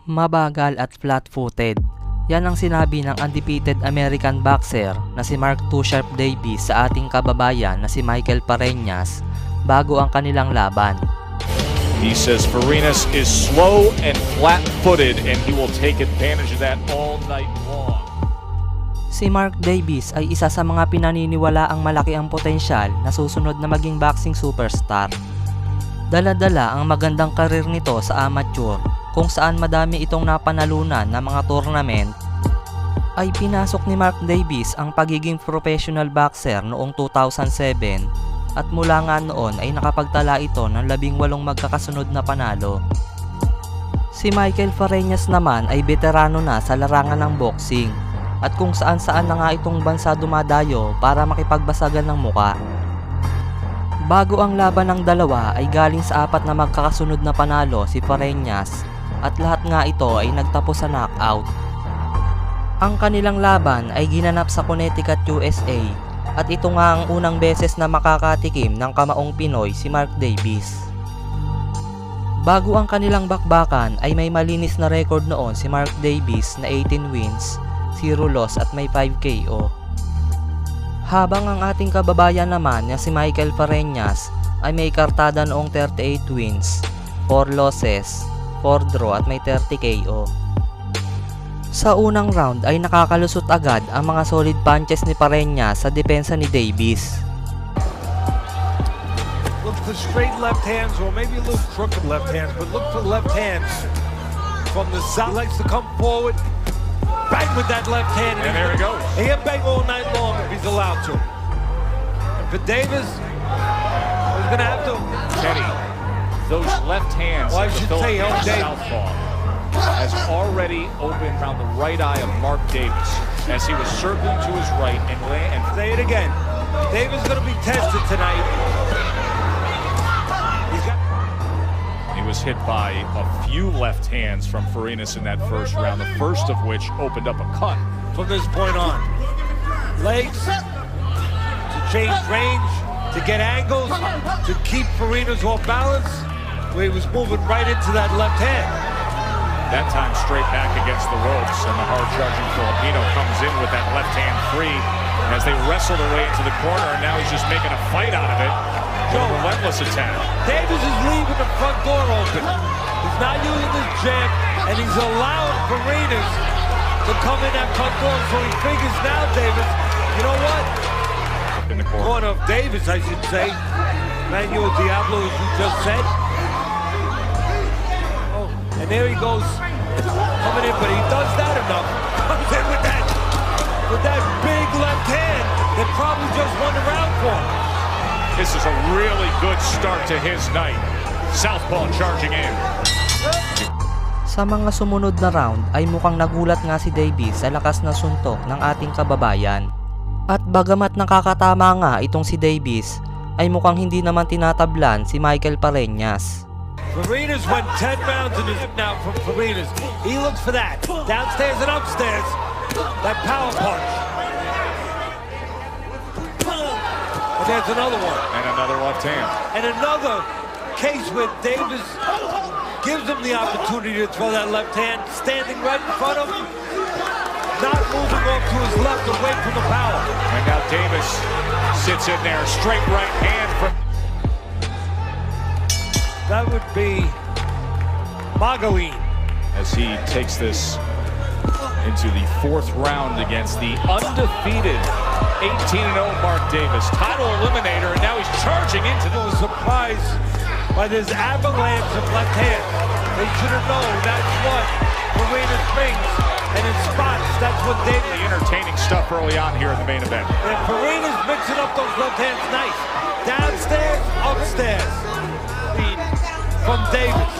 mabagal at flat-footed. Yan ang sinabi ng undefeated American boxer na si Mark "Too Sharp" Davis sa ating kababayan na si Michael Pareñas bago ang kanilang laban. He says Farinas is slow and flat-footed and he will take advantage of that all night long. Si Mark Davis ay isa sa mga pinaniniwalaang malaki ang potensyal na susunod na maging boxing superstar. Dala-dala ang magandang karir nito sa amateur kung saan madami itong napanalunan na mga tournament. Ay pinasok ni Mark Davis ang pagiging professional boxer noong 2007 at mula nga noon ay nakapagtala ito ng 18 magkakasunod na panalo. Si Michael Pareñas naman ay veterano na sa larangan ng boxing at kung saan-saan na nga itong bansa dumadayo para makipagbasagan ng muka. Bago ang laban ng dalawa ay galing sa 4 na magkakasunod na panalo si Pareñas at lahat nga ito ay nagtapos sa knockout. Ang kanilang laban ay ginanap sa Connecticut, USA at ito nga ang unang beses na makakatikim ng kamaong Pinoy si Mark Davis. Bago ang kanilang bakbakan ay may malinis na record noon si Mark Davis na 18 wins, 0 loss at may 5 KO. Habang ang ating kababayan naman na si Michael Pareñas ay may kartada noong 38 wins, 4 losses, 4 draw at may 30 KO. Sa unang round ay nakakalusot agad ang mga solid punches ni Pareñas sa depensa ni Davis. Look for straight left hands or maybe a little crooked left hands, but look for left hands from the side. He likes to come forward, bang with that left hand, And there he goes. He'll bang all night long if he's allowed to. And for Davis, he's gonna have to. Teddy, those left hands Well, I of the should say, Filipino Dave. southpaw has already opened around the right eye of Mark Davis as he was circling to his right and Say it again. Davis is gonna be tested tonight. he was hit by a few left hands from Farinas in that first round, the first of which opened up a cut. From this point on, legs to change range, to get angles, to keep Farinas off balance, where he was moving right into that left hand. That time straight back against the ropes, and the hard-charging Filipino comes in with that left hand free as they wrestle their way into the corner, and now he's just making a fight out of it. A relentless attack. Davis is leaving the front door open. He's not using his jab, and he's allowing Farinas to come in that front door, so he figures now, Davis, you know what? In the corner. Corner of Davis, I should say. Manuel Diablo, as you just said. Oh, and there he goes, coming in, but he does that enough. Comes in with that big left hand that probably just won the round for him. This is a really good start to his night. Southpaw charging in. Sa mga sumunod na round ay mukhang nagulat nga si Davis sa lakas na suntok ng ating kababayan. At bagamat nakakatama nga itong si Davis, ay mukhang hindi naman tinatablan si Michael Pareñas. Farinas went 10 rounds in his now from Farinas. He looks for that. Downstairs and upstairs. That power punch. And there's another one. And another left hand. And another case where Davis gives him the opportunity to throw that left hand, standing right in front of him, not moving off to his left away from the power. And now Davis sits in there, straight right hand from... That would be Magaline. As he takes this into the 4th round against the undefeated 18-0 Mark Davis, title eliminator, and now he's charging into I was surprised by this avalanche of left hand. They should have known that's what Farinas brings. And in spots, that's what Davis... the entertaining stuff early on here in the main event. And Farinas mixing up those left hands nice. Downstairs, upstairs. From Davis.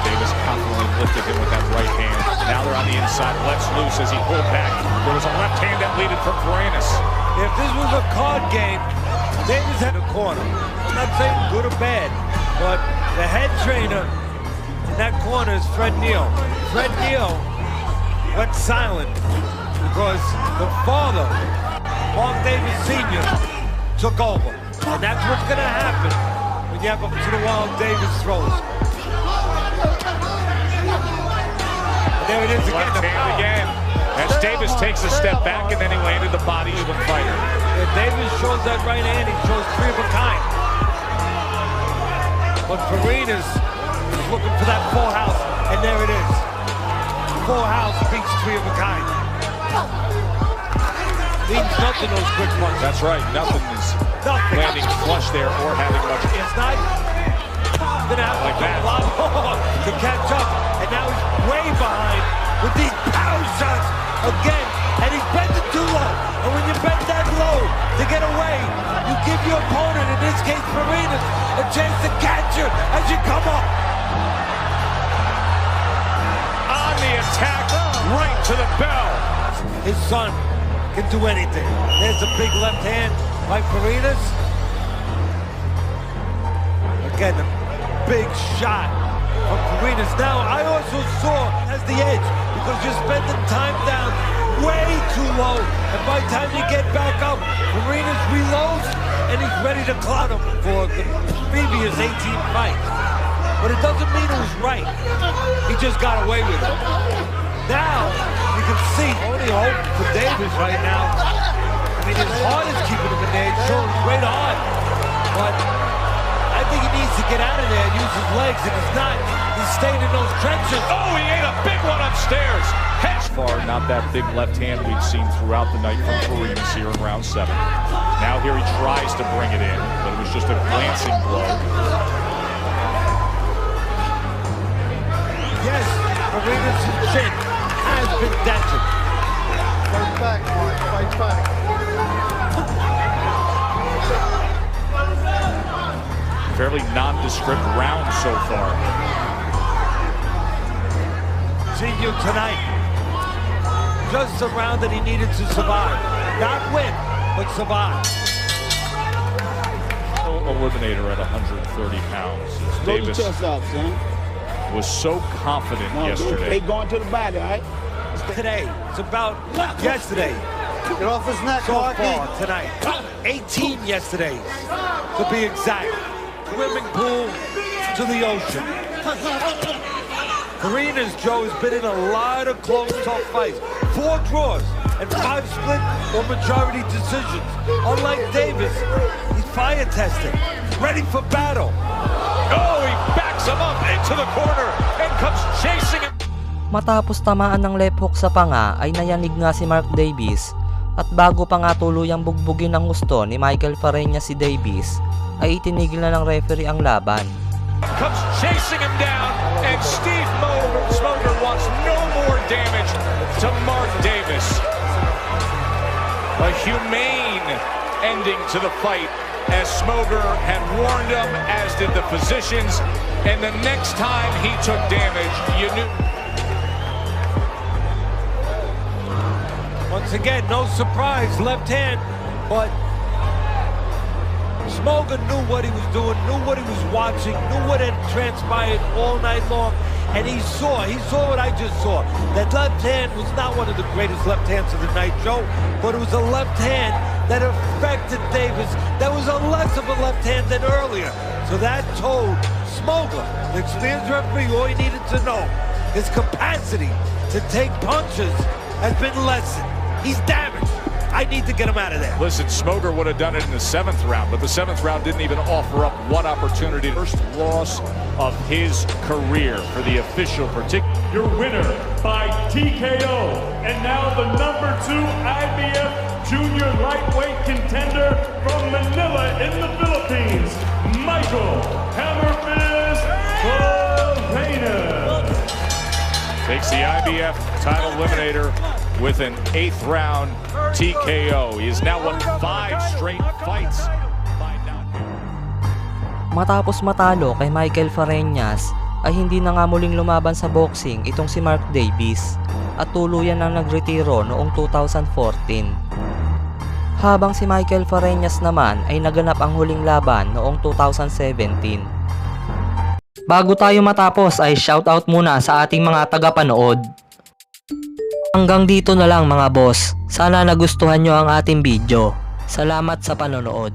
Davis confidently lifted him with that right hand. Now they're on the inside, lets loose as he pulled back. There was a left hand that leaded from Farinas. If this was a card game, Davis had a corner. I'm not saying good or bad, but the head trainer in that corner is Fred Neal. Fred Neal went silent because the father, Mark Davis Sr., took over. And that's what's going to happen when you have a to the wall Davis throws. There it is again. Left The hand power. again. As Davis takes a step back and then he landed the body of the fighter. If Davis shows that right hand, he shows three of a kind. But Farinas is looking for that full house, and there it is. Full house beats three of a kind. Means nothing, those quick ones. That's right. Nothing is Nothing. landing flush there or having much. It's not gonna have Like that. a lot more to catch up, and now he's way behind with these power shots again, and he's bending too low. And when you bend that low to get away, you give your opponent, in this case Farinas, a chance to catch you as you come up. On the attack, right to the bell. His son can do anything. There's a big left hand by Farinas. Again, a big shot from Farinas. Now, I also saw as the edge because you're spending time down way too low. And by the time you get back up, Farinas reloads and he's ready to clout him for the previous 18 fights. But it doesn't mean it was right. He just got away with it. Now, you can see only hope for Davis right now. I mean, his heart is keeping him in there. He's showing great heart. But I think he needs to get out of there and use his legs. If he's not, he's staying in those trenches. Oh, he ate a big one upstairs. Hedge far, not that big left hand we've seen throughout the night from Farinas here in round 7. Now here he tries to bring it in, but it was just a glancing blow. Yes, Farinas' chin has been dented. Fight back, Mark. Fight back. Fairly nondescript round so far. Seeing you tonight. Just a round that he needed to survive. Not win, but survive. Eliminator at 130 pounds. Throw your Davis chest out, son. was so confident No, yesterday. They going to the body, all right? Today, it's about yesterday. Get off his neck, So Marky. far tonight. 18 yesterday, to be exact. Swimming pool to the ocean. Farinas, Joe, has been in a lot of close, tough fights. 4 draws and 5 split or majority decisions. Unlike Davis, he's fire tested, ready for battle. Oh, he backs him up into the corner and comes chasing him. Matapos tamaan ng left hook sa panga ay nayanig nga si Mark Davis at bago pa nga tuluyang bugbugin ng gusto ni Michael Farinas si Davis ay itinigil na ng referee ang laban. Comes chasing him down, and Steve Smoger wants no more damage to Mark Davis. A humane ending to the fight, as Smoger had warned him, as did the physicians, and the next time he took damage, you knew. Once again, no surprise, left hand, but Smoger knew what he was doing, knew what he was watching, knew what had transpired all night long, and he saw what I just saw. That left hand was not one of the greatest left hands of the night, Joe, but it was a left hand that affected Davis. That was a less of a left hand than earlier. So that told Smoger, the experienced referee, all he needed to know, his capacity to take punches has been lessened. He's damaged. I need to get him out of there. Listen, Smoger would have done it in the 7th round, but the 7th round didn't even offer up one opportunity. First loss of his career for the official particular. Your winner by TKO, and now the #2 IBF Junior Lightweight contender from Manila in the Philippines, Michael Hammerfist Farinas. Takes the IBF title eliminator with an 8th round TKO. He has now won 5 straight fights. Matapos matalo kay Michael Farinas ay hindi na nga muling lumaban sa boxing itong si Mark Davis at tuluyan ang nagretiro noong 2014. Habang si Michael Farinas naman ay naganap ang huling laban noong 2017. Bago tayo matapos ay shoutout muna sa ating mga tagapanood. Hanggang dito na lang mga boss. Sana nagustuhan nyo ang ating video. Salamat sa panonood.